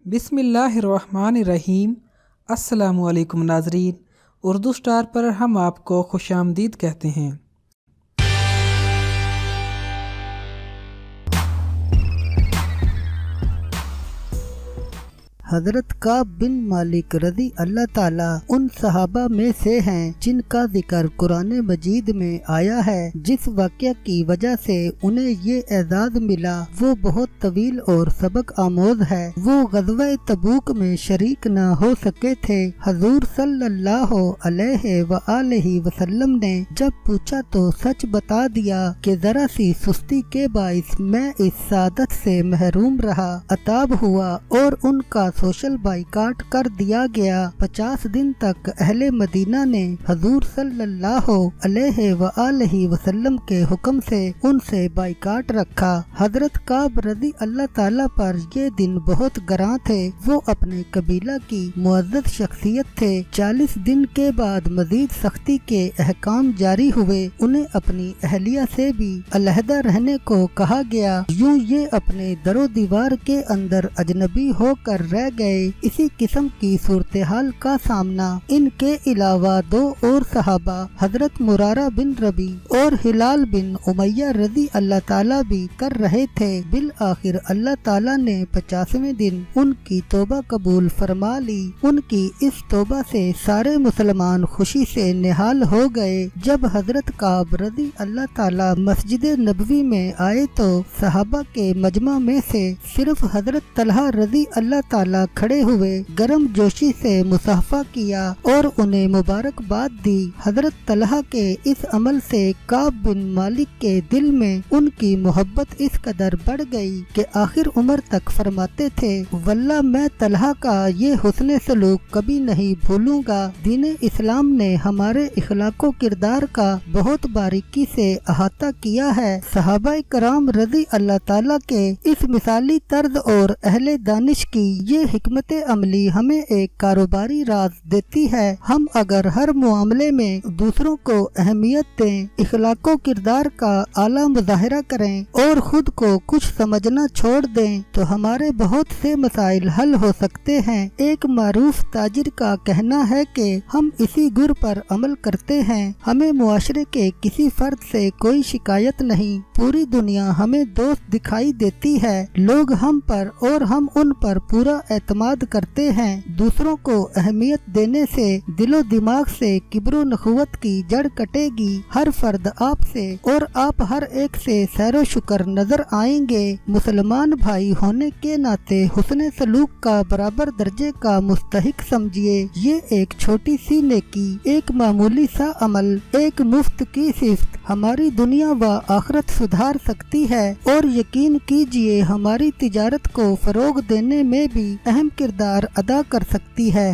बिस्मिल्लाहिर्रहमानिर्रहीम। अस्सलामुअलैकुम नाज़रीन, उर्दू स्टार पर हम आपको खुशामदीद कहते हैं। हज़रत काब बिन मालिक रज़ी अल्लाह ताला उन सहाबा में से हैं जिनका जिक्र कुरान मजीद में आया है। जिस वाक़या की वजह से उन्हें ये एजाज़ मिला वो बहुत तवील और सबक आमोज है। वो ग़ज़वा तबूक में शरीक न हो सके थे। हजूर सल्लल्लाहु अलैहि वआलैहि वसल्लम ने जब पूछा तो सच बता दिया कि जरा सी सुस्ती के बाइस मैं इस सादत से महरूम रहा, अताब हुआ और उनका सोशल बाइकाट कर दिया गया। 50 दिन तक अहले मदीना ने हजूर सल्लल्लाहु अलैहि वआलैहि वसल्लम के हुक्म से उनसे बाइकाट रखा। हजरत काब रज़ी अल्लाह ताला पर ये दिन बहुत गरां थे। वो अपने कबीला की मुअज़्ज़ज़ शख्सियत थे। 40 दिन के बाद मजीद सख्ती के अहकाम जारी हुए। उन्हें अपनी अहलिया से भी अलहदा रहने को कहा गया। यूं ये अपने दरो दीवार के अंदर अजनबी होकर रह गए। इसी किस्म की सूरत हाल का सामना इनके अलावा दो और सहाबा हजरत मुरारा बिन रबी और हिलाल बिन उमैया रज़ी अल्लाह ताला भी कर रहे थे। बिल आखिर अल्लाह ताला ने 50वें दिन उनकी तौबा कबूल फरमा ली। उनकी इस तौबा से सारे मुसलमान खुशी से निहाल हो गए। जब हजरत काब रज़ी अल्लाह ताला मस्जिद नबवी में आए तो सहाबा के मजमा में से सिर्फ हजरत तलहा रज़ी अल्लाह ताला खड़े हुए गर्म जोशी से मुसाफा किया और उन्हें मुबारकबाद दी। हजरत तलहा के इस अमल से काब बिन मालिक के दिल में उनकी मोहब्बत इस कदर बढ़ गई कि आखिर उम्र तक फरमाते थे, वल्लाह मैं तलहा का ये हुस्न सलूक कभी नहीं भूलूंगा। दीन इस्लाम ने हमारे इखलाको किरदार का बहुत बारीकी से अहाता किया है। सहाबाए कराम रज़ी अल्लाह ताला के इस मिसाली तर्ज और अहले दानिश की ये हिकमत अमली हमें एक कारोबारी राज देती है। हम अगर हर मामले में दूसरों को अहमियत दें, इखलाको किरदार का आला मुजाहिरा करें और खुद को कुछ समझना छोड़ दें तो हमारे बहुत से मसाइल हल हो सकते हैं। एक मारूफ ताजिर का कहना है कि हम इसी गुर पर अमल करते हैं। हमें मुआशरे के किसी फर्द से कोई शिकायत नहीं। पूरी दुनिया हमें दोस्त दिखाई देती है। लोग हम पर और हम उन पर पूरा एतमाद करते हैं। दूसरों को अहमियत देने से दिलो दिमाग से किब्रो नखुवत की जड़ कटेगी। हर फर्द आपसे और आप हर एक से सैरो शुक्र नजर आएंगे। मुसलमान भाई होने के नाते हुस्न सलूक का बराबर दर्जे का मुस्तहिक समझिए। ये एक छोटी सी नेकी, एक मामूली सा अमल, एक मुफ्त की सिफ्त हमारी दुनिया व आखिरत सुधार सकती है और यकीन कीजिए हमारी तिजारत को फरोग देने में भी अहम किरदार अदा कर सकती है।